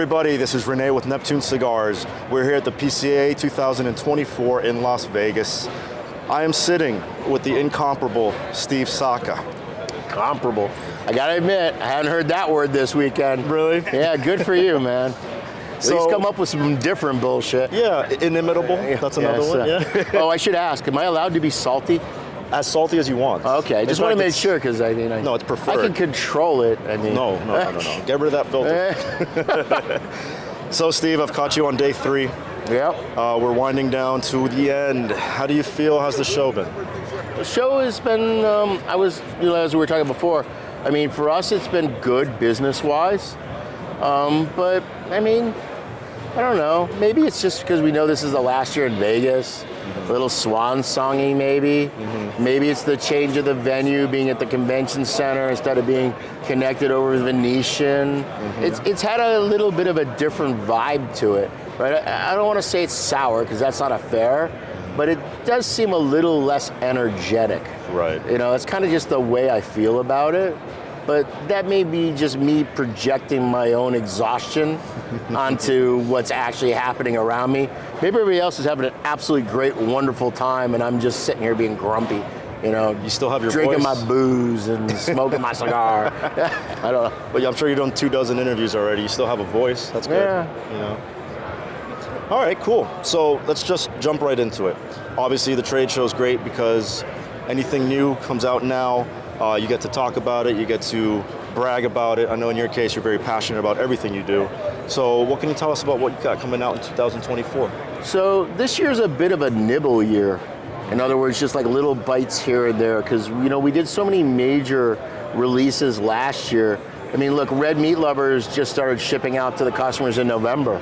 everybody, this is Rene with Neptune Cigars. We're here at the PCA 2024 in Las Vegas. I am sitting with the incomparable Steve Saka. Comparable. I gotta admit, I haven't heard that word this weekend. Really? Yeah, good for you, man. At least come up with some different bullshit. Yeah, inimitable, that's another one, yeah. Oh, I should ask, am I allowed to be salty? As salty as you want. Okay, I just want to make sure, because no, it's preferred. I can control it. No. Get rid of that filter. So, Steve, I've caught you on day 3. Yep. We're winding down to the end. How do you feel? How's the show been? The show has been, as we were talking before, I mean, for us it's been good business-wise, but I mean, I don't know, maybe it's just because we know this is the last year in Vegas, a little swan songy maybe. Maybe it's the change of the venue, being at the convention center instead of being connected over Venetian. It's had a little bit of a different vibe to it, right? I don't want to say it's sour, because that's not a fair, but it does seem a little less energetic. Right. You know, it's kind of just the way I feel about it. But that may be just me projecting my own exhaustion onto what's actually happening around me. Maybe everybody else is having an absolutely great, wonderful time, and I'm just sitting here being grumpy. You know, you still have your drinking voice. my booze and smoking my cigar. I don't know. But I'm sure you've done 24 interviews already. You still have a voice. That's good. Yeah. You know. All right, cool. So let's just jump right into it. Obviously, the trade show is great because anything new comes out now. You get to talk about it, you get to brag about it. I know in your case, you're very passionate about everything you do. So what can you tell us about what you got coming out in 2024? So this year's a bit of a nibble year. In other words, just like little bites here and there, because we did so many major releases last year. I mean, look, Red Meat Lovers just started shipping out to the customers in November.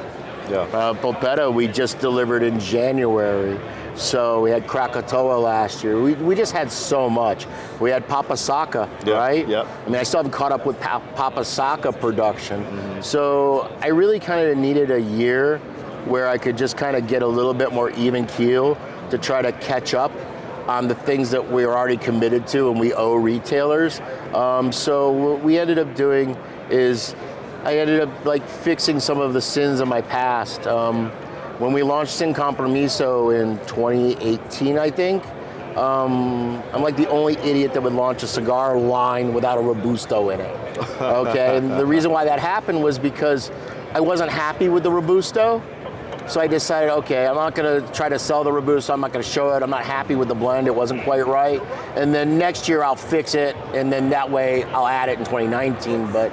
Yeah. Polpetta we just delivered in January. So we had Krakatoa last year. We just had so much. We had Papa Saka, right? Yep. I mean, I still haven't caught up with Papa Saka production. So I really kind of needed a year where I could just kind of get a little bit more even keel to try to catch up on the things that we were already committed to and we owe retailers. So what we ended up doing is I ended up like fixing some of the sins of my past. When we launched Sin Compromiso in 2018, I think, I'm like the only idiot that would launch a cigar line without a Robusto in it, okay? And the reason why that happened was because I wasn't happy with the Robusto. So I decided, okay, I'm not gonna try to sell the Robusto, I'm not gonna show it, I'm not happy with the blend, it wasn't quite right. And then next year I'll fix it, and then that way I'll add it in 2019, but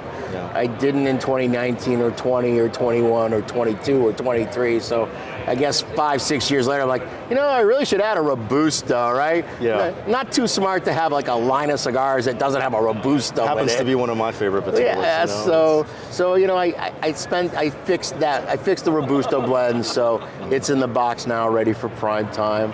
I didn't in 2019 or 20 or 21 or 22 or 23, so I guess 5-6 years later I'm like, I really should add a Robusto, right? Yeah. Not too smart to have like a line of cigars that doesn't have a Robusto in it. Happens to be one of my favorite particulars. Yeah, I fixed that. I fixed the Robusto blend, so it's in the box now, ready for prime time.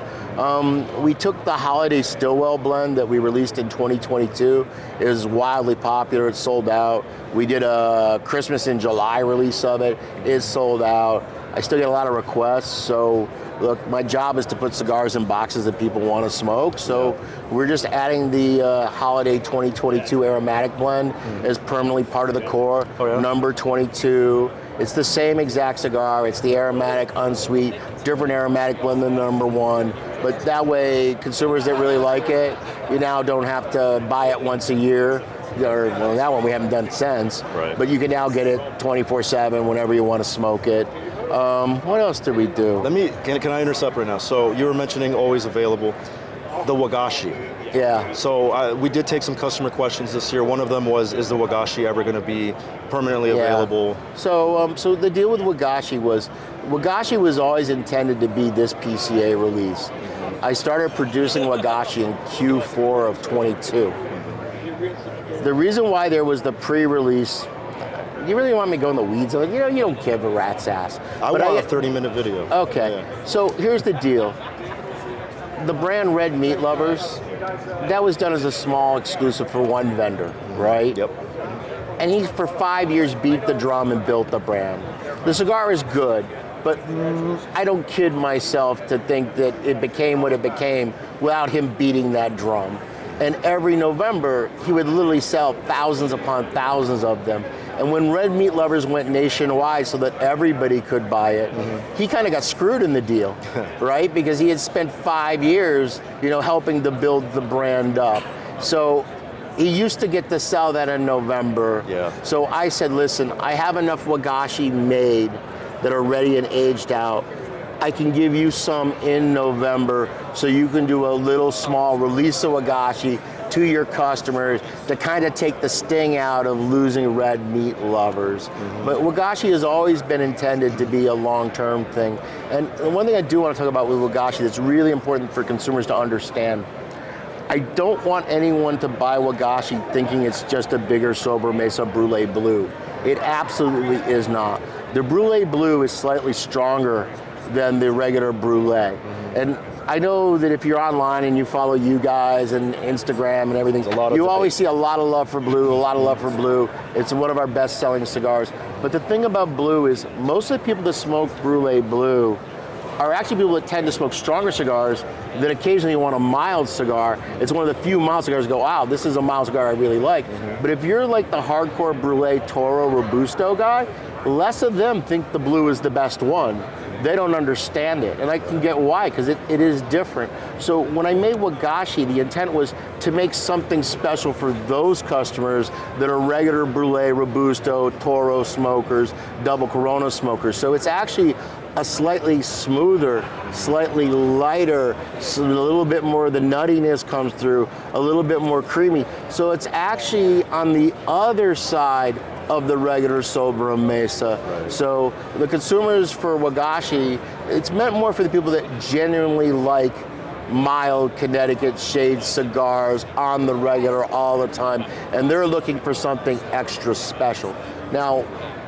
We took the holiday StillWell blend that we released in 2022. It was wildly popular. It sold out. We did a Christmas in July release of it. It's sold out. I still get a lot of requests, so look, my job is to put cigars in boxes that people want to smoke, so we're just adding the holiday 2022 aromatic blend as permanently part of the core, number 22. It's the same exact cigar, it's the aromatic, unsweet, different aromatic blend than number 1, but that way consumers that really like it, you now don't have to buy it once a year, or well, that one we haven't done since, but you can now get it 24/7 whenever you want to smoke it. What else did we do? Can I interrupt right now? So you were mentioning always available, the Wagashi. Yeah. So we did take some customer questions this year. One of them was, is the Wagashi ever going to be permanently available? So the deal with Wagashi was always intended to be this PCA release. I started producing Wagashi in Q4 of 22. The reason why there was the pre-release, you really want me to go in the weeds? Like, you don't give a rat's ass. I want a 30-minute video. Okay, so here's the deal. The brand Red Meat Lovers, that was done as a small exclusive for one vendor, right? Yep. And he, for 5 years, beat the drum and built the brand. The cigar is good, but I don't kid myself to think that it became what it became without him beating that drum. And every November, he would literally sell thousands upon thousands of them. And when red meat lovers went nationwide so that everybody could buy it, he kind of got screwed in the deal, right? Because he had spent 5 years, helping to build the brand up. So he used to get to sell that in November. Yeah. So I said, listen, I have enough Wagashi made that are ready and aged out. I can give you some in November so you can do a little small release of Wagashi to your customers to kind of take the sting out of losing red meat lovers. But Wagashi has always been intended to be a long-term thing. And one thing I do want to talk about with Wagashi that's really important for consumers to understand, I don't want anyone to buy Wagashi thinking it's just a bigger Sober Mesa Brulee Blue. It absolutely is not. The Brulee Blue is slightly stronger than the regular Brulee. And I know that if you're online and you follow you guys and Instagram and everything, you always see a lot of love for blue, a lot of love for blue. It's one of our best selling cigars. But the thing about blue is most of the people that smoke Brulee Blue are actually people that tend to smoke stronger cigars that occasionally want a mild cigar. It's one of the few mild cigars go, wow, this is a mild cigar I really like. But if you're like the hardcore Brulee Toro Robusto guy, less of them think the blue is the best one. They don't understand it, and I can get why, because it is different. So when I made Wagashi, the intent was to make something special for those customers that are regular Brulee, Robusto, Toro smokers, double Corona smokers. So it's actually a slightly smoother, slightly lighter, so a little bit more of the nuttiness comes through, a little bit more creamy. So it's actually on the other side of the regular Sober Mesa. Right. So the consumers for Wagashi, it's meant more for the people that genuinely like mild Connecticut shade cigars on the regular all the time, and they're looking for something extra special. Now,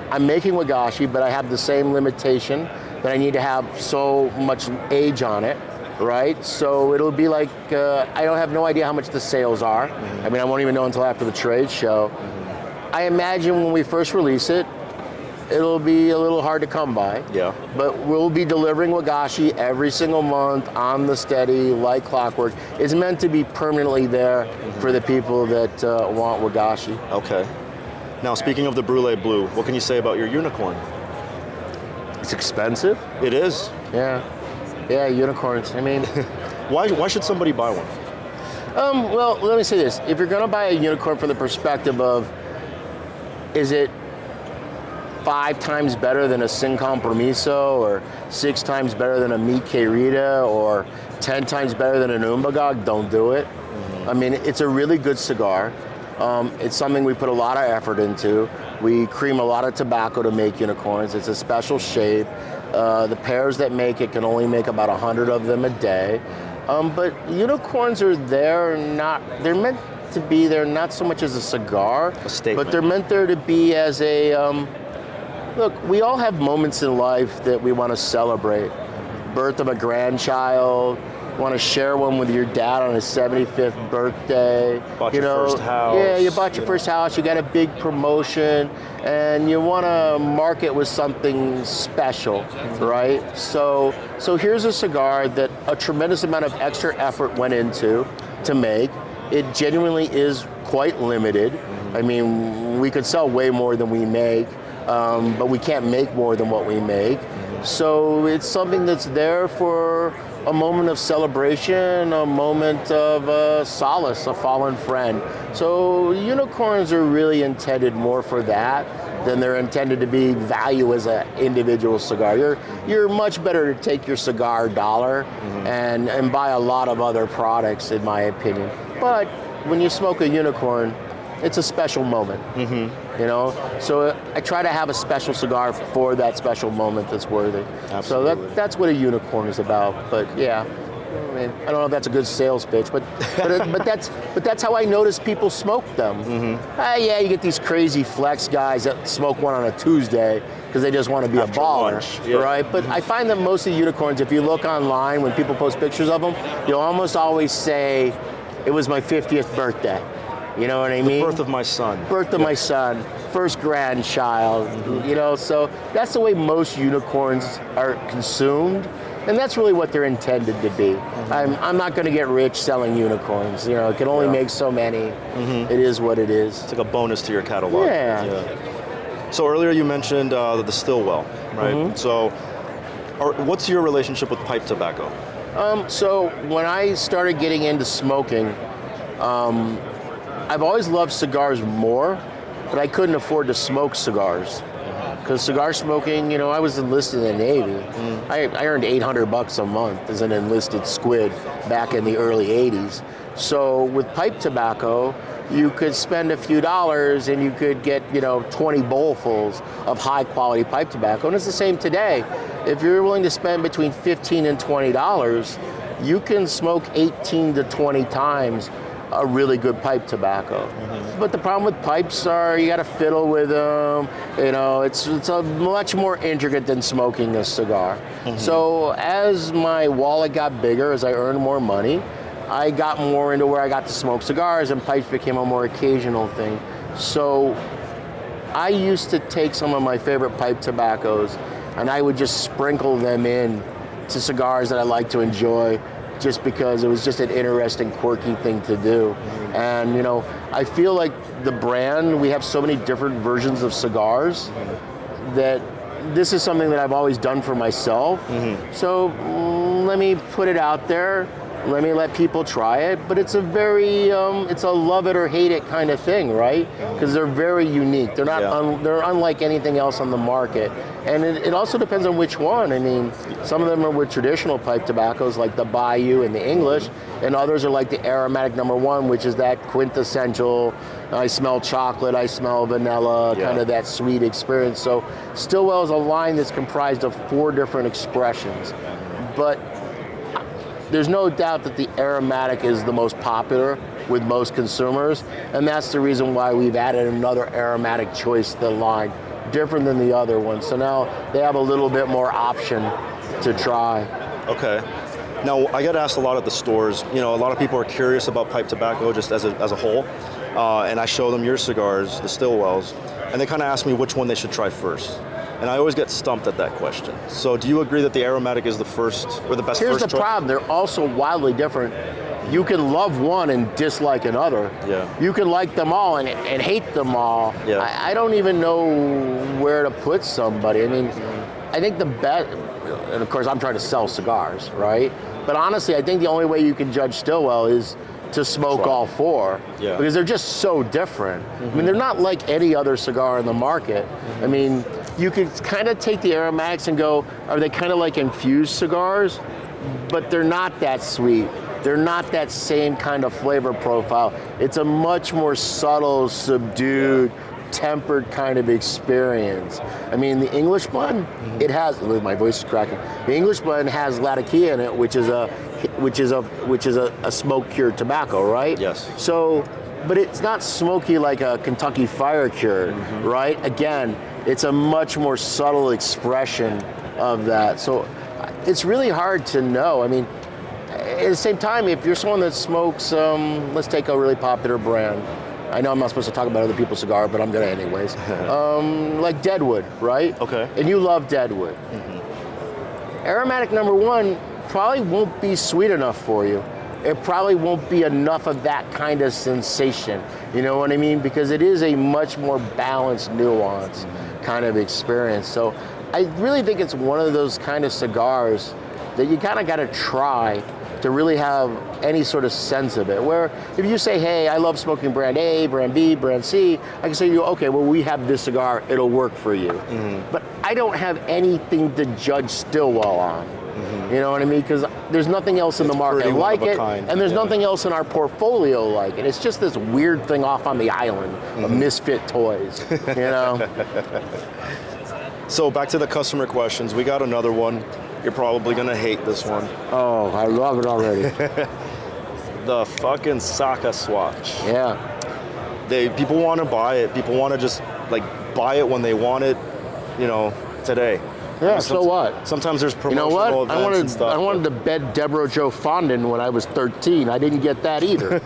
I'm making Wagashi, but I have the same limitation that I need to have so much age on it, right? So it'll be like, I don't have no idea how much the sales are. I mean, I won't even know until after the trade show. I imagine when we first release it, it'll be a little hard to come by. Yeah. But we'll be delivering Wagashi every single month on the steady, like clockwork. It's meant to be permanently there for the people that want Wagashi. Okay. Now, speaking of the Brulee Blue, what can you say about your unicorn? It's expensive. It is? Yeah. Yeah, unicorns. I mean... Why should somebody buy one? Well, let me say this. If you're going to buy a unicorn from the perspective of, is it 5 times better than a Sin Compromiso, or 6 times better than a Mi Querida, or 10 times better than an Umbagog? Don't do it. I mean, it's a really good cigar. It's something we put a lot of effort into. We cream a lot of tobacco to make unicorns. It's a special shape. The pairs that make it can only make about 100 of them a day. But unicorns are they're meant to be there not so much as a cigar, but they're meant there to be as a, look, we all have moments in life that we want to celebrate. Birth of a grandchild, want to share one with your dad on his 75th birthday. Bought your first house. Yeah, you bought your first house, you got a big promotion, and you want to mark it with something special, right? So here's a cigar that a tremendous amount of extra effort went into to make. It genuinely is quite limited. I mean, we could sell way more than we make, but we can't make more than what we make. So it's something that's there for a moment of celebration, a moment of solace, a fallen friend. So unicorns are really intended more for that than they're intended to be value as an individual cigar. You're much better to take your cigar dollar and buy a lot of other products, in my opinion. But when you smoke a unicorn, it's a special moment, you know? So I try to have a special cigar for that special moment that's worthy. Absolutely. So that's what a unicorn is about. But yeah, I mean, I don't know if that's a good sales pitch, but that's how I notice people smoke them. Yeah, you get these crazy flex guys that smoke one on a Tuesday because they just want to be after a baller, right? But I find that most of the unicorns, if you look online when people post pictures of them, you'll almost always say, it was my 50th birthday. You know what I mean? The birth of my son. Birth of my son, first grandchild, you know, so that's the way most unicorns are consumed, and that's really what they're intended to be. I'm not going to get rich selling unicorns, you know, it can only make so many. It is what it is. It's like a bonus to your catalog. Yeah. So earlier you mentioned the StillWell, right? So what's your relationship with pipe tobacco? So when I started getting into smoking, I've always loved cigars more, but I couldn't afford to smoke cigars. Because cigar smoking, you know, I was enlisted in the Navy. I earned $800 a month as an enlisted squid back in the early 80s. So with pipe tobacco, you could spend a few dollars and you could get, you know, 20 bowlfuls of high quality pipe tobacco. And it's the same today. If you're willing to spend between $15 and $20, you can smoke 18 to 20 times a really good pipe tobacco. But the problem with pipes are you got to fiddle with them. You know, it's a much more intricate than smoking a cigar. So as my wallet got bigger, as I earned more money, I got more into where I got to smoke cigars, and pipes became a more occasional thing. So I used to take some of my favorite pipe tobaccos and I would just sprinkle them in to cigars that I like to enjoy, just because it was just an interesting, quirky thing to do. And you know, I feel like the brand, we have so many different versions of cigars that this is something that I've always done for myself. So let me put it out there. Let me let people try it, but it's a very, it's a love it or hate it kind of thing, right? Because they're very unique. They're not, they're unlike anything else on the market. And it also depends on which one. I mean, some of them are with traditional pipe tobaccos like the Bayou and the English, and others are like the aromatic #1, which is that quintessential, I smell chocolate, I smell vanilla, kind of that sweet experience. So StillWell is a line that's comprised of 4 different expressions. But there's no doubt that the aromatic is the most popular with most consumers, and that's the reason why we've added another aromatic choice to the line, different than the other ones. So now they have a little bit more option to try. Okay. Now, I get asked a lot at the stores, you know, a lot of people are curious about pipe tobacco just as a whole, and I show them your cigars, the StillWells, and they kind of ask me which one they should try first. And I always get stumped at that question. So do you agree that the aromatic is the first, or the best Here's first the choice? problem, they're also wildly different. You can love one and dislike another. You can like them all and hate them all. I don't even know where to put somebody. I mean, I think the best, and of course I'm trying to sell cigars, right? But honestly, I think the only way you can judge StillWell is to smoke all 4, because they're just so different. I mean, they're not like any other cigar in the market. I mean, you could kind of take the aromatics and go, are they kind of like infused cigars? But they're not that sweet. They're not that same kind of flavor profile. It's a much more subtle, subdued, tempered kind of experience. I mean, the English blend, it has, my voice is cracking. The English blend has latakia in it, which is a smoke cured tobacco, right? Yes. So, but it's not smoky like a Kentucky fire cured, right? Again, it's a much more subtle expression of that. So it's really hard to know. I mean, at the same time, if you're someone that smokes, let's take a really popular brand. I know I'm not supposed to talk about other people's cigar, but I'm gonna anyways. Like Deadwood, right? Okay. And you love Deadwood. Aromatic #1 probably won't be sweet enough for you. It probably won't be enough of that kind of sensation. You know what I mean? Because it is a much more balanced, nuanced kind of experience. So I really think it's one of those kind of cigars that you kind of got to try to really have any sort of sense of it. Where if you say, hey, I love smoking brand A, brand B, brand C, I can say to you, okay, well, we have this cigar, it'll work for you. But I don't have anything to judge StillWell on. You know what I mean? Because there's nothing else in the market like it, and there's nothing else in our portfolio like it. It's just this weird thing off on the island of misfit toys, you know? So back to the customer questions. We got another one. You're probably gonna hate this one. Oh, I love it already. The fucking Saka Squatch. Yeah. People want to buy it. People want to just like buy it when they want it, you know, today. Yeah, so what? Sometimes there's promotional events. You know what? and stuff. I wanted to bed Deborah Jo Fondant when I was 13. I didn't get that either.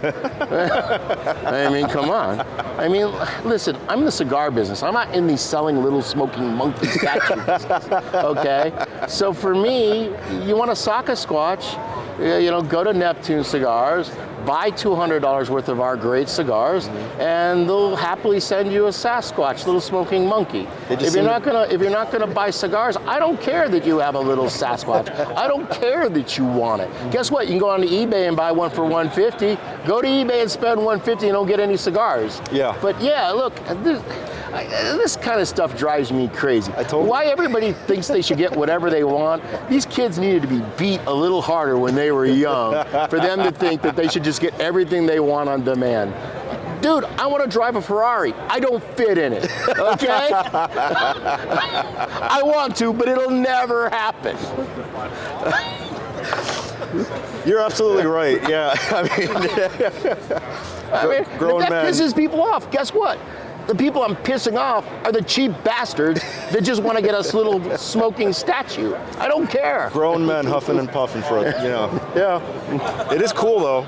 I mean, come on. I mean, listen, I'm in the cigar business. I'm not in the selling little smoking monkey statue business, okay? So for me, you want a Saka Squatch, go to Neptune Cigars, buy $200 worth of our great cigars, and they'll happily send you a Saka Squatch, little smoking monkey. If you're not gonna buy cigars, I don't care that you have a little Saka Squatch. I don't care that you want it. Guess what? You can go on to eBay and buy one for $150. Go to eBay and spend $150 and don't get any cigars. Yeah. But yeah, look, this kind of stuff drives me crazy. Why everybody thinks they should get whatever they want? These kids needed to be beat a little harder when they were young for them to think that they should just get everything they want on demand. Dude, I want to drive a Ferrari. I don't fit in it, okay? I want to, but it'll never happen. You're absolutely right, yeah. I mean, grown that men. pisses people off. Guess what? The people I'm pissing off are the cheap bastards that just want to get us little smoking statue. I don't care. Grown men huffing and puffing for it, Yeah. It is cool though.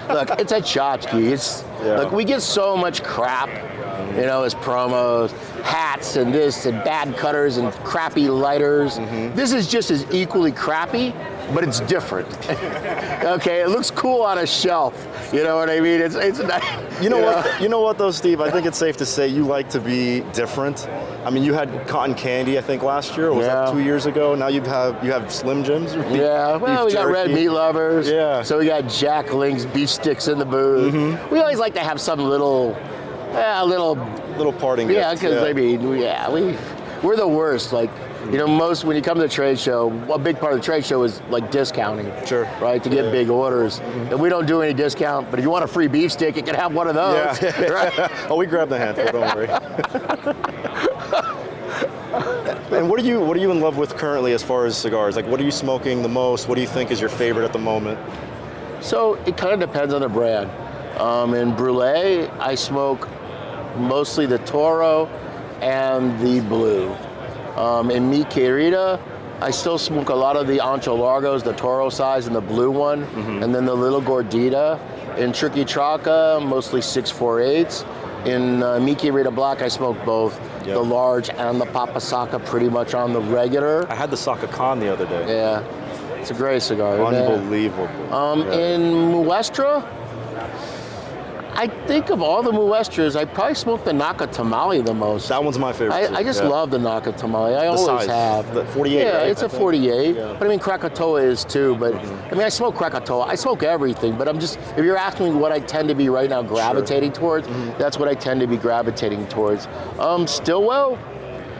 Look, it's a chachki. Look, we get so much crap, as promos, hats and this and bad cutters and crappy lighters. This is just as equally crappy, but it's different. Okay, it looks cool on a shelf. You know what I mean? It's not. You know what though, Steve? I think it's safe to say you like to be different. I mean, you had cotton candy, I think, last year, or was that 2 years ago? Now you have Slim Jims? Well, we got red meat lovers. Yeah. So we got Jack Link's beef sticks in the booth. We always like to have some little parting Yeah, gift. because I mean, we're the worst. Like, most when you come to the trade show, a big part of the trade show is like discounting. Sure. Right, to get big orders. And we don't do any discount, but if you want a free beef stick, you can have one of those. Yeah. Right? Oh, we grabbed the handful, don't worry. And what are you in love with currently as far as cigars? Like, what are you smoking the most? What do you think is your favorite at the moment? So it kind of depends on the brand. In Brulee, I smoke mostly the Toro and the Blue. In Mi Querida, I still smoke a lot of the Ancho Largos, the Toro size and the blue one, and then the little Gordita. In Tricky Traca, mostly 648s. In Mi Querida Black, I smoke both the large and the Papa Saka pretty much on the regular. I had the Saka Khan the other day. Yeah, it's a great cigar. Unbelievable. In Muestra, I think of all the Muestras, I probably smoke the Naka Tamale the most. That one's my favorite. I just love the Naka Tamale. I always size, have. the 48. Yeah, right? it's a 48. Yeah. But I mean, Krakatoa is too. But I mean, I smoke Krakatoa. I smoke everything. But if you're asking me what I tend to be right now gravitating towards, that's what I tend to be gravitating towards. StillWell.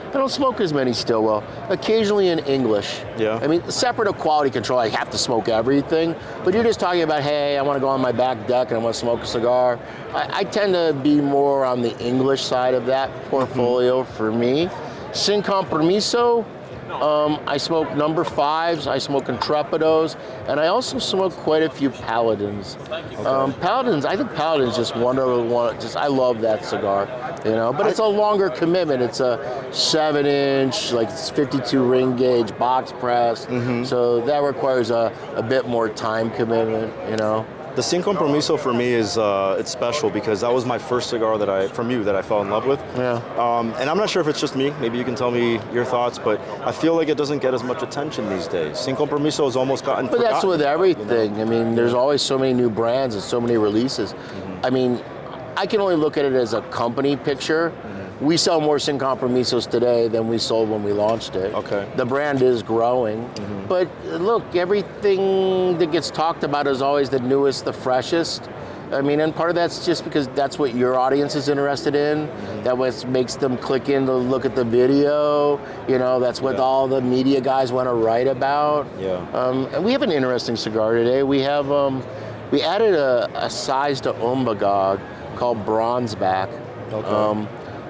I don't smoke as many StillWell. Occasionally in English. Yeah. I mean, separate of quality control, I have to smoke everything. But you're just talking about, hey, I want to go on my back deck and I want to smoke a cigar. I tend to be more on the English side of that portfolio for me. Sin Compromiso, I smoke number 5s, I smoke Intrepidos, and I also smoke quite a few Paladins. Paladins, I think Paladins just wonderful. I love that cigar, But it's a longer commitment. It's a 7-inch, like it's 52 ring gauge box press, so that requires a bit more time commitment, The Sin Compromiso for me is it's special because that was my first cigar that I fell in love with. Yeah. And I'm not sure if it's just me. Maybe you can tell me your thoughts, but I feel like it doesn't get as much attention these days. Sin Compromiso has almost gotten forgotten. But that's with everything. I mean, there's always so many new brands and so many releases. I mean, I can only look at it as a company picture. We sell more Sin Compromisos today than we sold when we launched it. Okay. The brand is growing. But look, everything that gets talked about is always the newest, the freshest. I mean, and part of that's just because that's what your audience is interested in. That what makes them click in to look at the video. That's what all the media guys want to write about. Yeah. And we have an interesting cigar today. We have we added a size to OMOG called Bronzeback. Okay.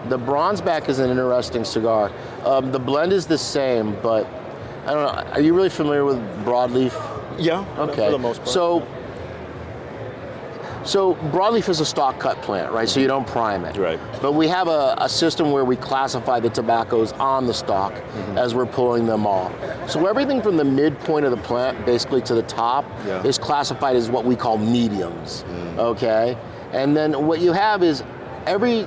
The Bronzeback is an interesting cigar. The blend is the same, but I don't know. Are you really familiar with broadleaf? Yeah. Okay. For the most part. So broadleaf is a stalk cut plant, right? So you don't prime it. Right. But we have a system where we classify the tobaccos on the stalk as we're pulling them off. So everything from the midpoint of the plant, basically to the top, is classified as what we call mediums. Okay. And then what you have is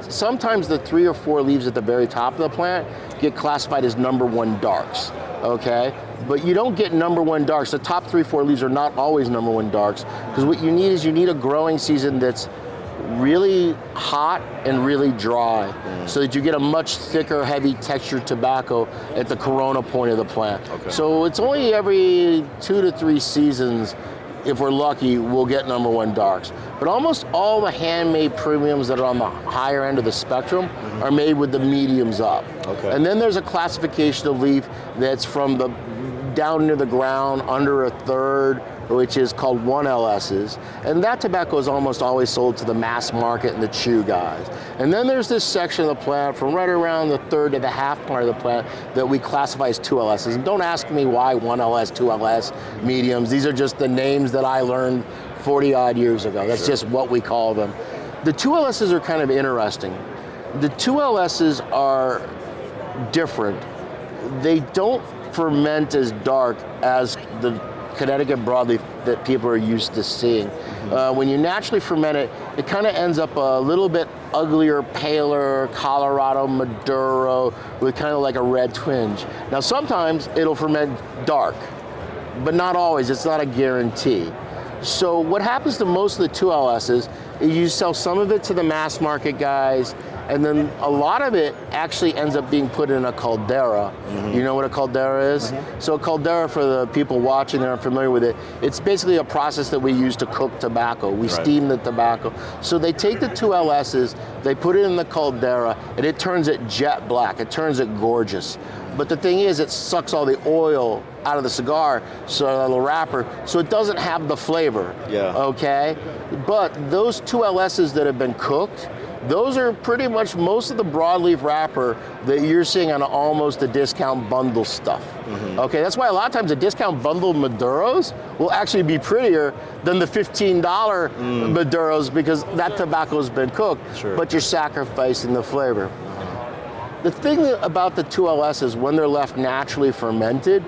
sometimes the 3 or 4 leaves at the very top of the plant get classified as number 1 darks. okay? But you don't get number one darks. The top 3, 4 leaves are not always number one darks, because what you need is you need a growing season that's really hot and really dry, so that you get a much thicker, heavy textured tobacco at the corona point of the plant. Okay. So it's only every 2 to 3 seasons, if we're lucky, we'll get number one darks. But almost all the handmade premiums that are on the higher end of the spectrum are made with the mediums up. Okay. And then there's a classification of leaf that's from the down near the ground, under a third, which is called 1LSs. And that tobacco is almost always sold to the mass market and the chew guys. And then there's this section of the plant from right around the third to the half part of the plant that we classify as 2LSs. And don't ask me why 1LS, 2LS, mediums. These are just the names that I learned 40 odd years ago. That's just what we call them. The 2LSs are kind of interesting. The 2LSs are different. They don't ferment as dark as the Connecticut broadleaf that people are used to seeing. When you naturally ferment it, it kind of ends up a little bit uglier, paler Colorado Maduro with kind of like a red twinge. Now sometimes it'll ferment dark, but not always. It's not a guarantee. So what happens to most of the 2LSs is you sell some of it to the mass market guys, and then a lot of it actually ends up being put in a caldera. You know what a caldera is? So a caldera, for the people watching that aren't familiar with it, it's basically a process that we use to cook tobacco. We steam the tobacco. So they take the 2LSs, they put it in the caldera, and it turns it jet black. It turns it gorgeous. But the thing is, it sucks all the oil out of the cigar, so the wrapper, so it doesn't have the flavor. Okay? But those 2LSs that have been cooked, those are pretty much most of the broadleaf wrapper that you're seeing on almost the discount bundle stuff. Okay, that's why a lot of times the discount bundle Maduros will actually be prettier than the $15 Maduros, because that tobacco's been cooked, but you're sacrificing the flavor. The thing about the 2LSs, when they're left naturally fermented,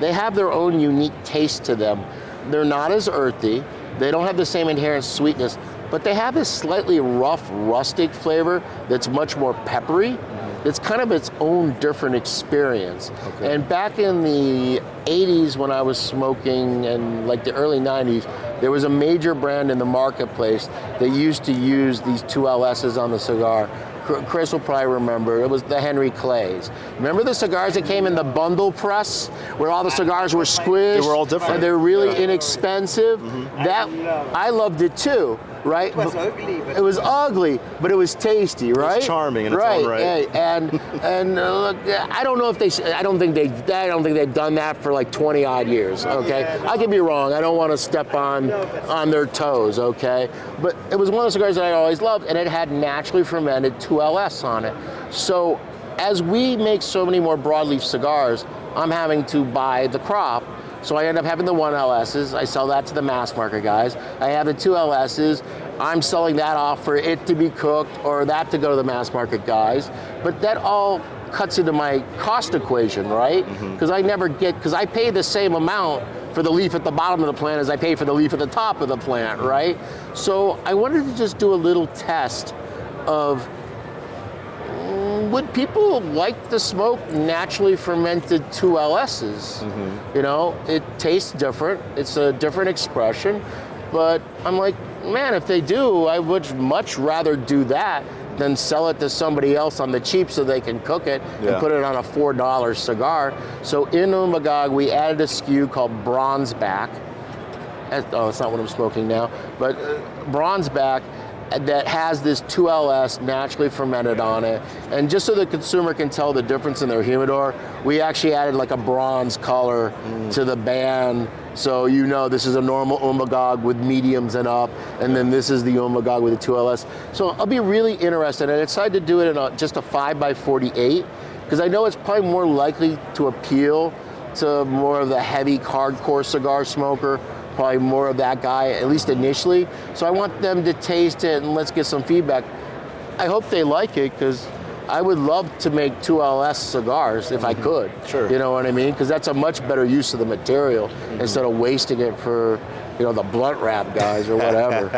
they have their own unique taste to them. They're not as earthy, they don't have the same inherent sweetness, but they have this slightly rough, rustic flavor that's much more peppery. It's kind of its own different experience. And back in the 80s when I was smoking, and like the early 90s, there was a major brand in the marketplace that used to use these 2LSs on the cigar. Chris will probably remember, it was the Henry Clays. Remember the cigars that came in the bundle press, where all the cigars were squished? They were all different. And they're really inexpensive? That, I loved it too, right? It was ugly, but it was tasty, right? It's charming in its own right. Hey, and look, I don't know if I don't think they've done that for like 20 odd years, okay? I could be wrong, I don't want to step on their toes, okay? But it was one of the cigars that I always loved, and it had naturally fermented 2LS on it. So as we make so many more broadleaf cigars, I'm having to buy the crop. So I end up having the 1LSs, I sell that to the mass market guys. I have the 2LSs, I'm selling that off for it to be cooked or that to go to the mass market guys. But that all cuts into my cost equation, right? Because I pay the same amount for the leaf at the bottom of the plant as I pay for the leaf at the top of the plant, right? So I wanted to just do a little test of, would people like to smoke naturally fermented 2LSs? You know, it tastes different, it's a different expression, but I'm like, man, if they do, I would much rather do that than sell it to somebody else on the cheap so they can cook it and put it on a $4 cigar. So in OMOG, we added a SKU called Bronzeback. Oh, it's not what I'm smoking now, but Bronzeback, that has this 2LS naturally fermented on it. And just so the consumer can tell the difference in their humidor, we actually added like a bronze color to the band. So you know this is a normal OMOG with mediums and up, and then this is the OMOG with a 2LS. So I'll be really interested, and I decided to do it in just a 5x48, because I know it's probably more likely to appeal to more of the heavy, hardcore cigar smoker, probably more of that guy, at least initially. So I want them to taste it and let's get some feedback. I hope they like it, because I would love to make 2LS cigars if I could. You know what I mean? Because that's a much better use of the material instead of wasting it for, you know, the blunt wrap guys or whatever.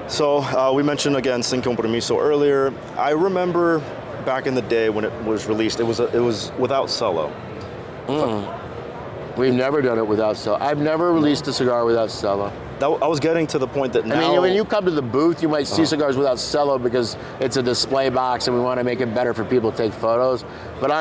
So we mentioned again Sin Compromiso earlier. I remember back in the day when it was released, it was without cello. We've never done it without cello. I've never released a cigar without cello. I was getting to the point that now... I mean, when you come to the booth, you might see cigars without cello because it's a display box and we want to make it better for people to take photos. But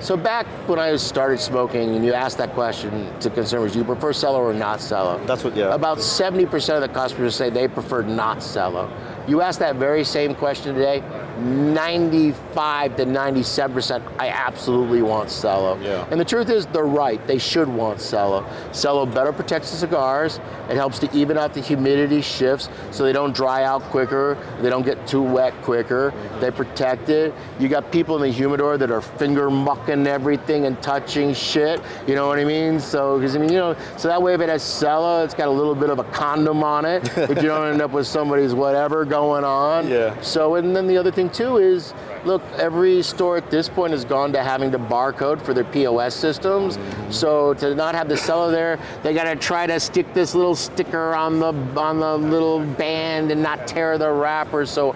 so back when I started smoking and you asked that question to consumers, do you prefer cello or not cello? That's what, yeah. About 70% of the customers say they prefer not cello. You ask that very same question today, 95 to 97%, I absolutely want cello. Yeah. And the truth is, they're right. They should want cello. Cello better protects the cigars. It helps to even out the humidity shifts so they don't dry out quicker. They don't get too wet quicker. They protect it. You got people in the humidor that are finger mucking everything and touching shit. You know what I mean? So, because I mean, you know, so that way if it has cello, it's got a little bit of a condom on it, but you don't end up with somebody's whatever going on. Yeah. So, and then the other thing too is, look, every store at this point has gone to having to barcode for their POS systems. So to not have the cello there, they got to try to stick this little sticker on the little band and not tear the wrapper. So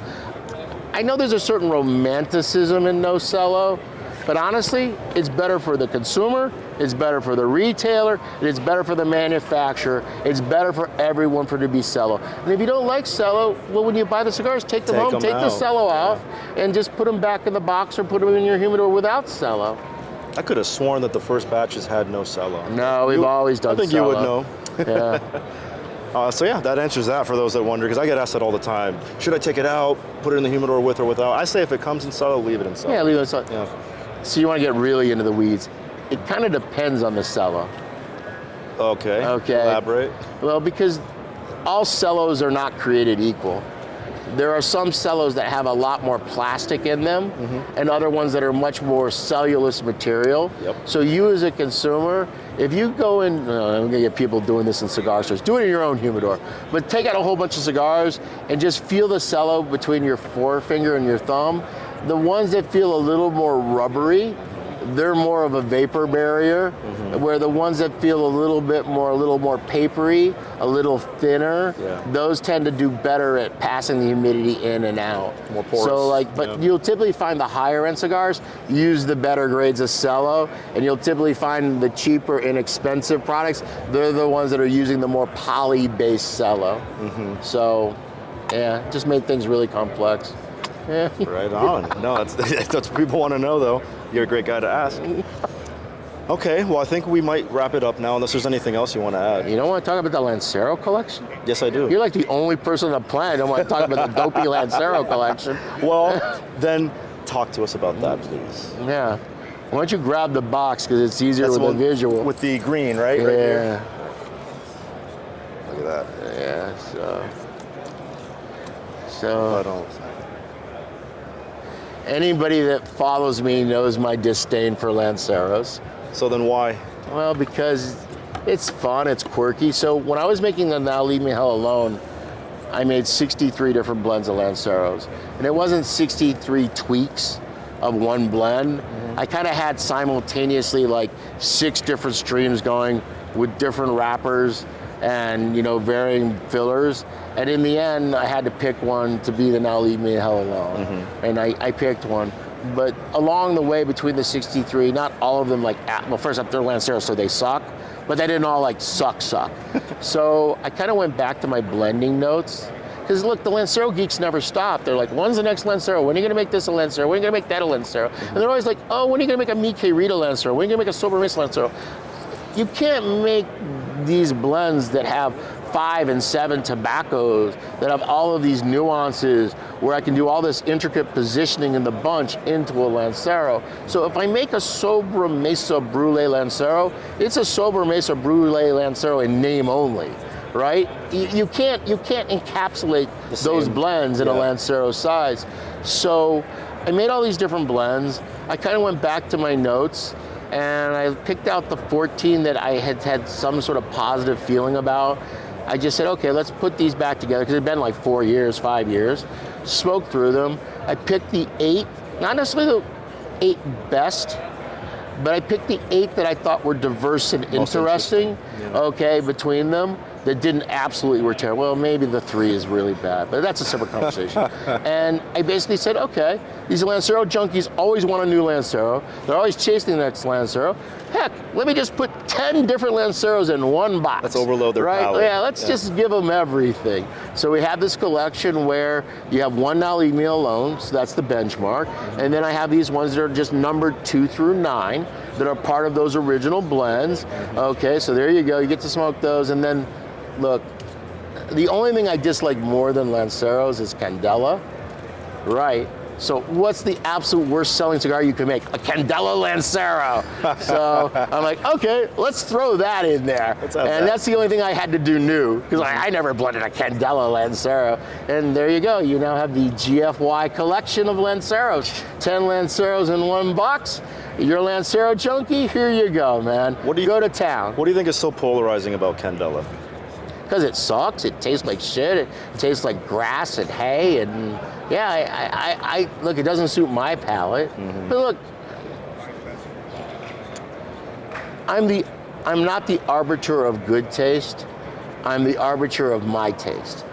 I know there's a certain romanticism in no cello, but honestly, it's better for the consumer, it's better for the retailer, and it's better for the manufacturer. It's better for everyone for it to be cello. And if you don't like cello, well, when you buy the cigars, take them home, take the cello out, and just put them back in the box or put them in your humidor without cello. I could have sworn that the first batches had no cello. No, we've always done cello. I think you would know. Yeah. So yeah, that answers that for those that wonder, because I get asked that all the time. Should I take it out, put it in the humidor with or without? I say if it comes in cello, leave it in cello. Yeah, leave it in cello. Yeah. So you want to get really into the weeds. It kind of depends on the cello. Okay. Okay. Elaborate. Well, because all cellos are not created equal. There are some cellos that have a lot more plastic in them, and other ones that are much more cellulose material. Yep. So you as a consumer, if you go in, I'm gonna get people doing this in cigar stores, do it in your own humidor, but take out a whole bunch of cigars and just feel the cello between your forefinger and your thumb. The ones that feel a little more rubbery, they're more of a vapor barrier, where the ones that feel a little more papery, a little thinner, those tend to do better at passing the humidity in and out. More porous. So but you'll typically find the higher end cigars use the better grades of cello, and you'll typically find the cheaper, inexpensive products, they're the ones that are using the more poly-based cello. So, yeah, just made things really complex. Yeah. Right on. No, that's what people want to know, though. You're a great guy to ask. Okay, well, I think we might wrap it up now, unless there's anything else you want to add. You don't want to talk about the Lancero collection? Yes, I do. You're like the only person on the planet who don't want to talk about the dopey Lancero collection. Well, then talk to us about that, please. Yeah. Why don't you grab the box, because it's easier with the visual. With the green, right? Yeah. Right here. Look at that. Yeah, I don't. Anybody that follows me knows my disdain for Lanceros. So then why? Well, because it's fun, it's quirky. So when I was making the Now Leave Me Hell Alone, I made 63 different blends of Lanceros. And it wasn't 63 tweaks of one blend. I kind of had simultaneously like 6 different streams going with different wrappers and, you know, varying fillers. And in the end, I had to pick one to be the Now Leave Me Hell Alone. And I picked one. But along the way between the 63, not all of them well, first up, they're Lancero, so they suck. But they didn't all like suck. So I kind of went back to my blending notes. Because look, the Lancero geeks never stop. They're like, when's the next Lancero? When are you gonna make this a Lancero? When are you gonna make that a Lancero? And they're always like, oh, when are you gonna make a Mikke Rita Lancero? When are you gonna make a Sober Mist Lancero? You can't make these blends that have 5 and 7 tobaccos, that have all of these nuances, where I can do all this intricate positioning in the bunch into a Lancero. So if I make a Sober Mesa Brulee Lancero, it's a Sober Mesa Brulee Lancero in name only, right? You can't encapsulate those blends in a Lancero size. So I made all these different blends. I kind of went back to my notes, and I picked out the 14 that I had some sort of positive feeling about. I just said, okay, let's put these back together, because it had been like 4 years, 5 years. Smoked through them. I picked the 8, not necessarily the 8 best, but I picked the 8 that I thought were diverse and interesting, okay, between them. that didn't absolutely were terrible. Well, maybe the 3 is really bad, but that's a separate conversation. And I basically said, okay, these Lancero junkies always want a new Lancero. They're always chasing the next Lancero. Heck, let me just put 10 different Lanceros in one box. Let's overload their palette. Yeah, let's just give them everything. So we have this collection where you have one now leave me alone, so that's the benchmark. And then I have these ones that are just numbered 2 through 9 that are part of those original blends. Okay, so there you go, you get to smoke those. And then, look, the only thing I dislike more than Lanceros is Candela, right? So what's the absolute worst selling cigar you can make? A Candela Lancero. So I'm like, okay, let's throw that in there. And that's the only thing I had to do new, because I never blended a Candela Lancero. And there you go, you now have the GFY collection of Lanceros. 10 Lanceros in one box. You're a Lancero junkie, here you go, man. Go to town. What do you think is so polarizing about Candela? Because it sucks, it tastes like shit, it tastes like grass and hay, and yeah, I look, it doesn't suit my palate. But look, I'm not the arbiter of good taste, I'm the arbiter of my taste.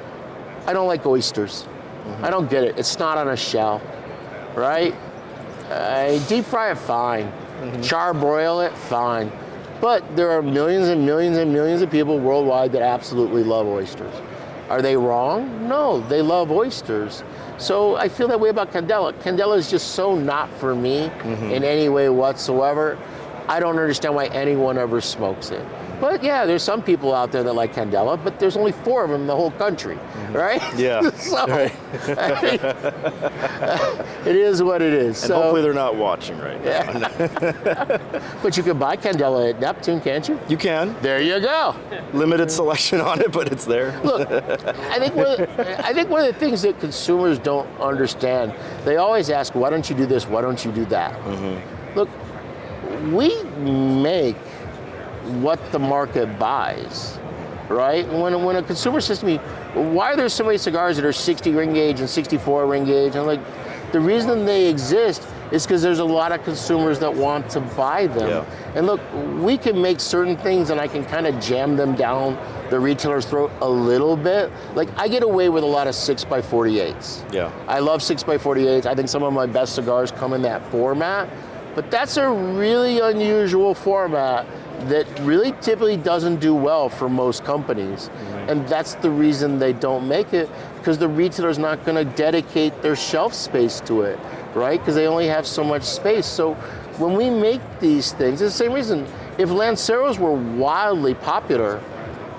I don't like oysters. I don't get it, it's not on a shell, right? Deep fry it, fine. Char broil it, fine. But there are millions and millions and millions of people worldwide that absolutely love oysters. Are they wrong? No, they love oysters. So I feel that way about Candela. Candela is just so not for me in any way whatsoever. I don't understand why anyone ever smokes it. But yeah, there's some people out there that like Candela, but there's only 4 of them in the whole country, right? Yeah. So, right. It is what it is. And so, hopefully they're not watching right now. Yeah. But you can buy Candela at Neptune, can't you? You can. There you go. Limited selection on it, but it's there. Look, I think one of the things that consumers don't understand, they always ask, why don't you do this, why don't you do that? Look, we make what the market buys, right? When a consumer says to me, why are there so many cigars that are 60 ring gauge and 64 ring gauge? I'm like, the reason they exist is because there's a lot of consumers that want to buy them. Yeah. And look, we can make certain things and I can kind of jam them down the retailer's throat a little bit. Like, I get away with a lot of 6x48s. Yeah. I love 6x48s. I think some of my best cigars come in that format, but that's a really unusual format that really typically doesn't do well for most companies. And that's the reason they don't make it, because the retailer's not going to dedicate their shelf space to it, right? Because they only have so much space. So when we make these things, it's the same reason. If Lanceros were wildly popular,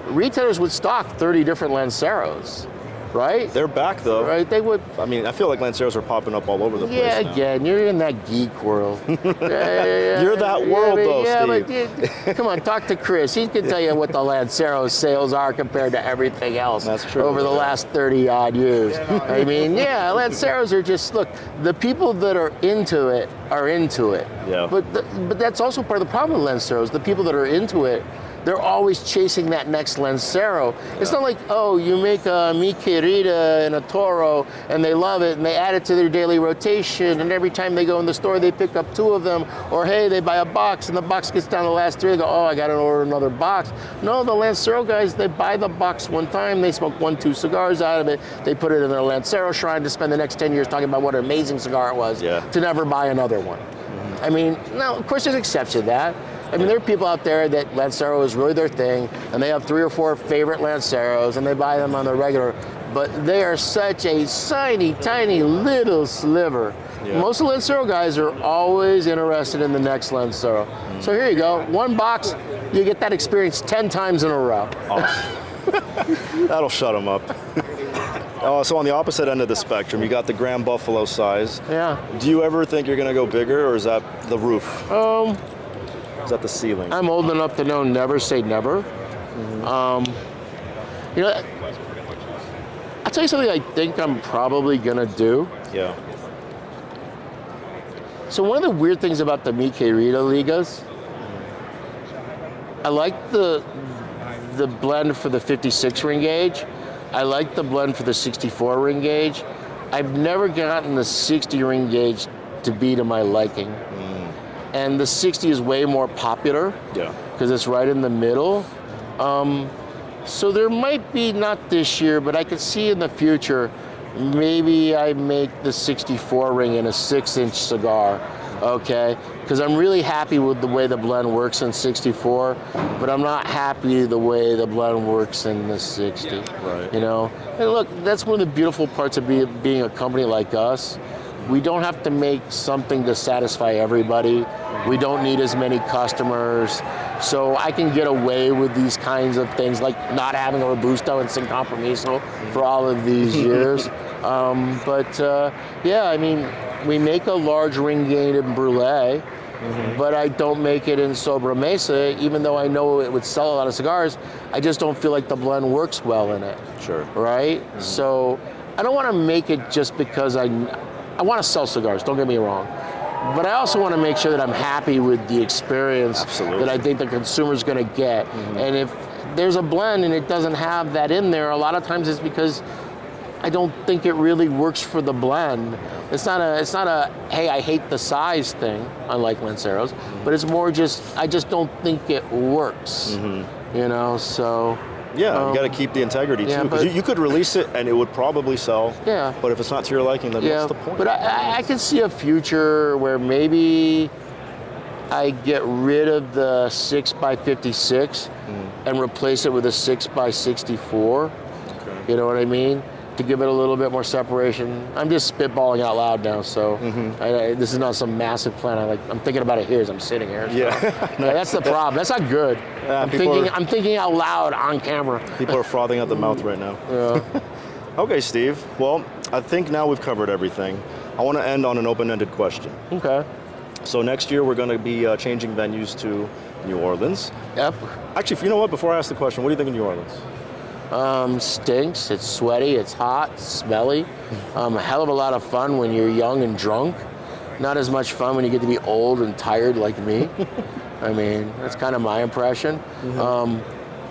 retailers would stock 30 different Lanceros, right? They're back though. Right, they would. I mean, I feel like Lanceros are popping up all over the place. Yeah, now. again, you're in that geek world. You're that world though, Steve. But come on, talk to Chris. He can tell you what the Lancero sales are compared to everything else. That's true. Over the last 30 odd years. I mean, yeah, Lanceros are just, look, the people that are into it are into it. Yeah. But that's also part of the problem with Lanceros. The people that are into it, they're always chasing that next Lancero. It's not like, oh, you make a Mi Querida and a Toro and they love it and they add it to their daily rotation and every time they go in the store they pick up 2 of them, or hey, they buy a box and the box gets down to the last 3, they go, oh, I gotta order another box. No, the Lancero guys, they buy the box one time, they smoke 1-2 cigars out of it, they put it in their Lancero shrine to spend the next 10 years talking about what an amazing cigar it was, to never buy another one. I mean, now, of course there's exceptions to that. I mean, there are people out there that Lancero is really their thing, and they have 3 or 4 favorite Lanceros, and they buy them on the regular, but they are such a tiny, tiny little sliver. Yeah. Most of the Lancero guys are always interested in the next Lancero. So here you go, 1 box, you get that experience 10 times in a row. Awesome. That'll shut them up. So on the opposite end of the spectrum, you got the Grand Buffalo size. Yeah. Do you ever think you're gonna go bigger, or is that the roof? Is that the ceiling? I'm old enough to know never say never. You know, I'll tell you something I think I'm probably gonna do. Yeah. So one of the weird things about the Mi Querida Ligas, I like the blend for the 56 ring gauge. I like the blend for the 64 ring gauge. I've never gotten the 60 ring gauge to be to my liking. And the 60 is way more popular because it's right in the middle. So there might be, not this year, but I could see in the future, maybe I make the 64 ring in a 6-inch cigar, okay? Because I'm really happy with the way the blend works in 64, but I'm not happy the way the blend works in the 60. Right. You know? And look, that's one of the beautiful parts of being a company like us. We don't have to make something to satisfy everybody. We don't need as many customers. So I can get away with these kinds of things, like not having a Robusto and Sin Compromiso for all of these years. Yeah, I mean, we make a large ring gated brulee, but I don't make it in Sobremesa, even though I know it would sell a lot of cigars. I just don't feel like the blend works well in it. Sure. Right? So I don't want to make it just because I want to sell cigars, don't get me wrong. But I also want to make sure that I'm happy with the experience that I think the consumer's going to get. And if there's a blend and it doesn't have that in there, a lot of times it's because I don't think it really works for the blend. It's not a hey, I hate the size thing, unlike Lancero's, but it's more just, I just don't think it works. You know, so. Yeah, you got to keep the integrity too, because you could release it and it would probably sell. Yeah. But if it's not to your liking, then what's the point? But I can see a future where maybe I get rid of the 6x56 and replace it with a 6x64. Okay. You know what I mean? To give it a little bit more separation. I'm just spitballing out loud now, so this is not some massive plan. I'm thinking about it here as I'm sitting here. So. Yeah. No, that's the problem. That's not good. I'm thinking out loud on camera. People are frothing at the mouth right now. Yeah. Okay, Steve. Well, I think now we've covered everything. I want to end on an open-ended question. Okay. So next year we're going to be changing venues to New Orleans. Yep. Actually, you know what? Before I ask the question, what do you think of New Orleans? Stinks, it's sweaty, it's hot, smelly. A hell of a lot of fun when you're young and drunk. Not as much fun when you get to be old and tired like me. I mean, that's kind of my impression.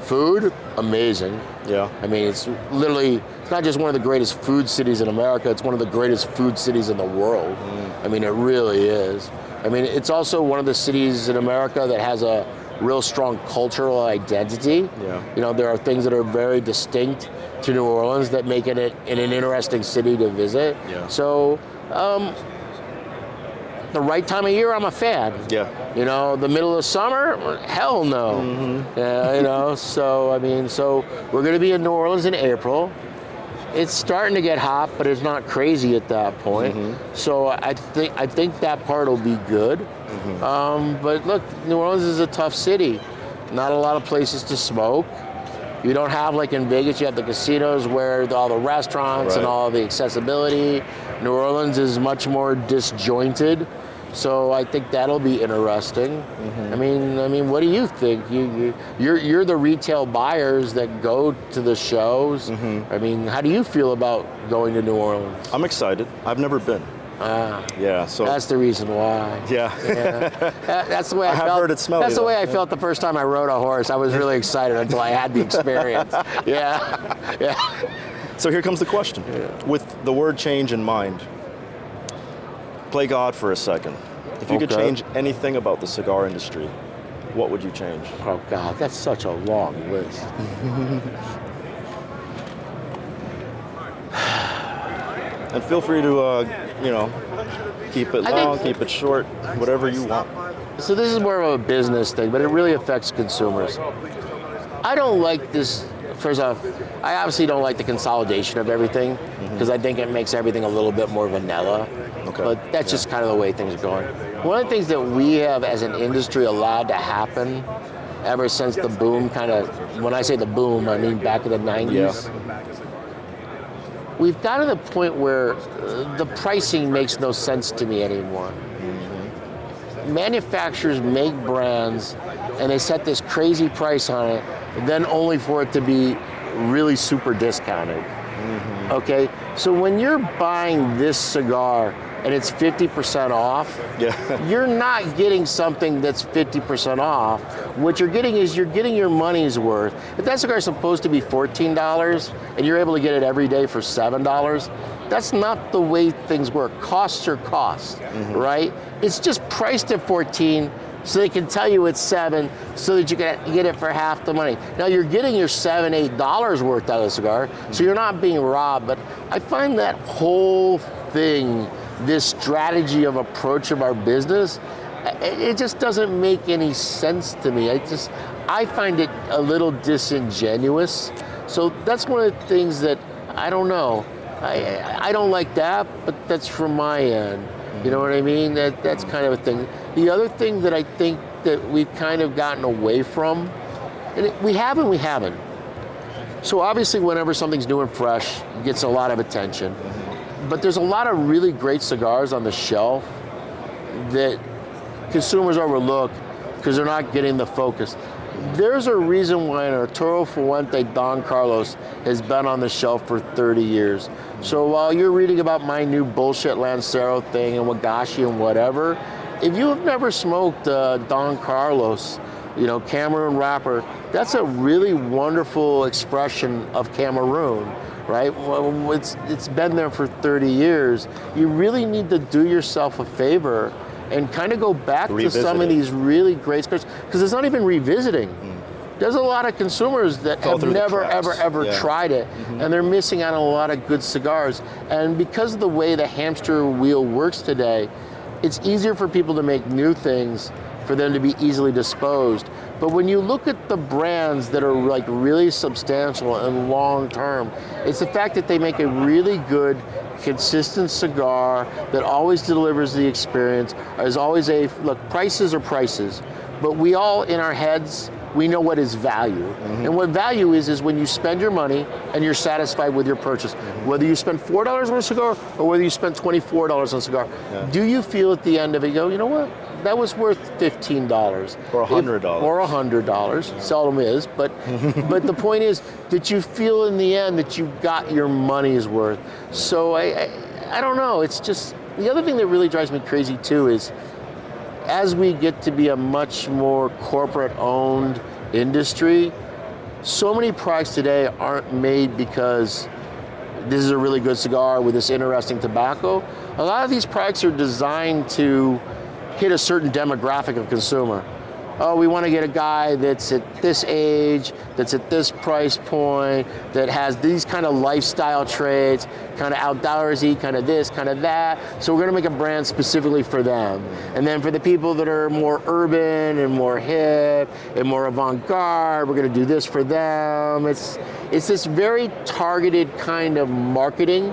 Food, amazing. Yeah. I mean, it's literally, it's not just one of the greatest food cities in America, it's one of the greatest food cities in the world. I mean, it really is. I mean, it's also one of the cities in America that has a real strong cultural identity. Yeah. You know, there are things that are very distinct to New Orleans that make it an interesting city to visit. Yeah. So, the right time of year, I'm a fan. Yeah. You know, the middle of summer, hell no. Yeah, you know, so, I mean, so we're going to be in New Orleans in April. It's starting to get hot, but it's not crazy at that point. So I think that part will be good. But look, New Orleans is a tough city. Not a lot of places to smoke. You don't have, like in Vegas, you have the casinos where all the restaurants and all the accessibility. New Orleans is much more disjointed. So I think that'll be interesting. I mean, what do you think? You're the retail buyers that go to the shows. I mean, how do you feel about going to New Orleans? I'm excited. I've never been. Yeah, so that's the reason why. Yeah. That's the way I felt. I've heard it smelly. That's the way I felt the first time I rode a horse. I was really excited until I had the experience. Yeah. So here comes the question. With the word change in mind, play God for a second. If you could change anything about the cigar industry, what would you change? Oh God, that's such a long list. And feel free to, keep it long, keep it short, whatever you want. So this is more of a business thing, but it really affects consumers. I don't like this. First off, I obviously don't like the consolidation of everything because I think it makes everything a little bit more vanilla. But that's just kind of the way things are going. One of the things that we have as an industry allowed to happen ever since the boom when I say the boom, I mean back in the 90s. We've gotten to the point where the pricing makes no sense to me anymore. Manufacturers make brands and they set this crazy price on it, then only for it to be really super discounted. Okay, so when you're buying this cigar and it's 50% off, you're not getting something that's 50% off. What you're getting is you're getting your money's worth. If that cigar is supposed to be $14 and you're able to get it every day for $7, that's not the way things work. Costs are costs, right? It's just priced at 14, so they can tell you it's $7 so that you can get it for half the money. Now you're getting your $7, $8 worth out of the cigar, so you're not being robbed, but I find that whole thing, this strategy of approach of our business, it just doesn't make any sense to me. I find it a little disingenuous. So that's one of the things that, I don't know. I don't like that, but that's from my end. You know what I mean? That's kind of a thing. The other thing that I think that we've kind of gotten away from, and we haven't. So obviously whenever something's new and fresh, it gets a lot of attention. But there's a lot of really great cigars on the shelf that consumers overlook because they're not getting the focus. There's a reason why an Arturo Fuente Don Carlos has been on the shelf for 30 years. So while you're reading about my new bullshit Lancero thing and Wagashi and whatever, if you have never smoked Don Carlos, you know, Cameroon wrapper, that's a really wonderful expression of Cameroon, right? Well, it's been there for 30 years. You really need to do yourself a favor and kind of go back to some of these really great cigars, because it's not even revisiting. There's a lot of consumers that have never, ever tried it, and they're missing out on a lot of good cigars. And because of the way the hamster wheel works today, it's easier for people to make new things for them to be easily disposed. But when you look at the brands that are like really substantial and long term, it's the fact that they make a really good, consistent cigar that always delivers the experience. There's always look, prices are prices, but we all in our heads, we know what is value. And what value is when you spend your money and you're satisfied with your purchase. Whether you spend $4 on a cigar or whether you spend $24 on a cigar, do you feel at the end of it, go, you know what? That was worth $15. Or $100. Or $100. Seldom is, but the point is that you feel in the end that you got your money's worth. So I don't know, it's just, the other thing that really drives me crazy too is, as we get to be a much more corporate-owned industry, so many products today aren't made because this is a really good cigar with this interesting tobacco. A lot of these products are designed to hit a certain demographic of consumer. Oh, we want to get a guy that's at this age, that's at this price point, that has these kind of lifestyle traits, kind of outdoorsy, kind of this, kind of that. So we're going to make a brand specifically for them. And then for the people that are more urban and more hip and more avant-garde, we're going to do this for them. It's this very targeted kind of marketing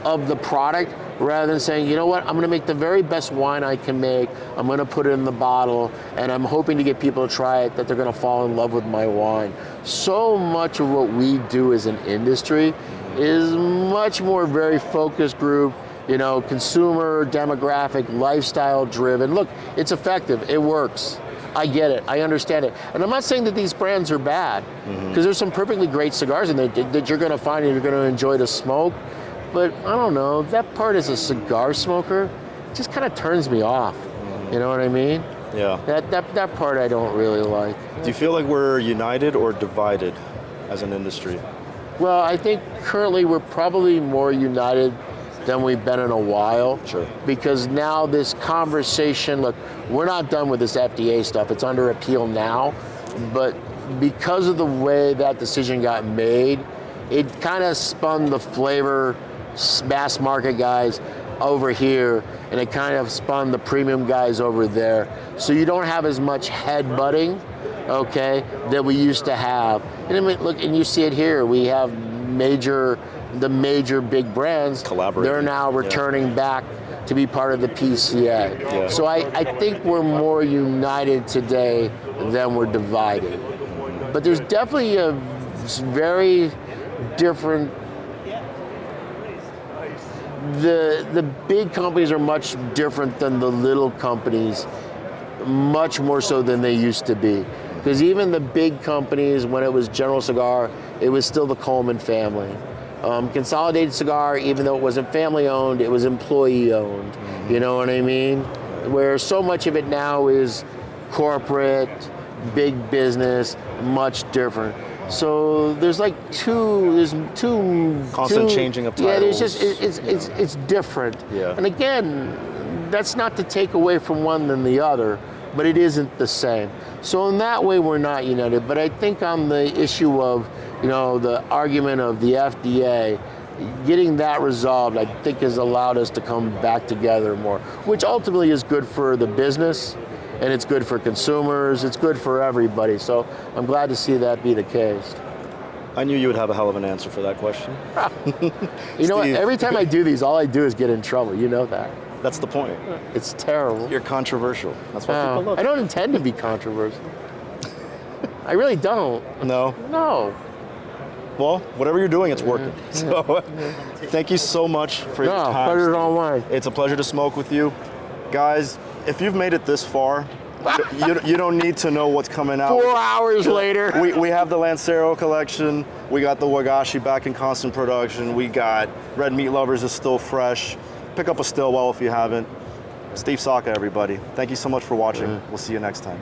of the product, rather than saying, you know what, I'm going to make the very best wine I can make, I'm going to put it in the bottle, and I'm hoping to get people to try it, that they're going to fall in love with my wine. So much of what we do as an industry is much more very focused group, you know, consumer, demographic, lifestyle driven. Look, it's effective, it works. I get it, I understand it. And I'm not saying that these brands are bad, because there's some perfectly great cigars in there that you're going to find and you're going to enjoy to smoke. But I don't know, that part as a cigar smoker just kind of turns me off. You know what I mean? Yeah. That part I don't really like. Do you feel like we're united or divided as an industry? Well, I think currently we're probably more united than we've been in a while. Sure. Because now this conversation, look, we're not done with this FDA stuff. It's under appeal now. But because of the way that decision got made, it kind of spun the flavor mass market guys over here, and it kind of spun the premium guys over there. So you don't have as much headbutting, okay, that we used to have. And I mean, look, and you see it here. We have the major big brands. Collaborating. They're now returning back to be part of the PCA. Yeah. So I think we're more united today than we're divided. But there's definitely a very different. The big companies are much different than the little companies, much more so than they used to be. Because even the big companies, when it was General Cigar, it was still the Coleman family. Consolidated Cigar, even though it wasn't family owned, it was employee owned. You know what I mean? Where so much of it now is corporate, big business, much different. So there's like two constant changing of titles. Yeah, there's just it's different. Yeah. And again, that's not to take away from one than the other, but it isn't the same. So in that way, we're not united. But I think on the issue of, the argument of the FDA, getting that resolved, I think has allowed us to come back together more, which ultimately is good for the business, and it's good for consumers, it's good for everybody. So I'm glad to see that be the case. I knew you would have a hell of an answer for that question. You know what, every time I do these, all I do is get in trouble, you know that. That's the point. It's terrible. You're controversial. That's what people love. I don't intend to be controversial. I really don't. No? No. Well, whatever you're doing, it's working. So thank you so much for your time. Pleasure's all mine. It's a pleasure to smoke with you. Guys, if you've made it this far, you don't need to know what's coming out. 4 hours later. We have the Lancero collection. We got the Wagashi back in constant production. We got Red Meat Lovers is still fresh. Pick up a StillWell if you haven't. Steve Saka, everybody. Thank you so much for watching. We'll see you next time.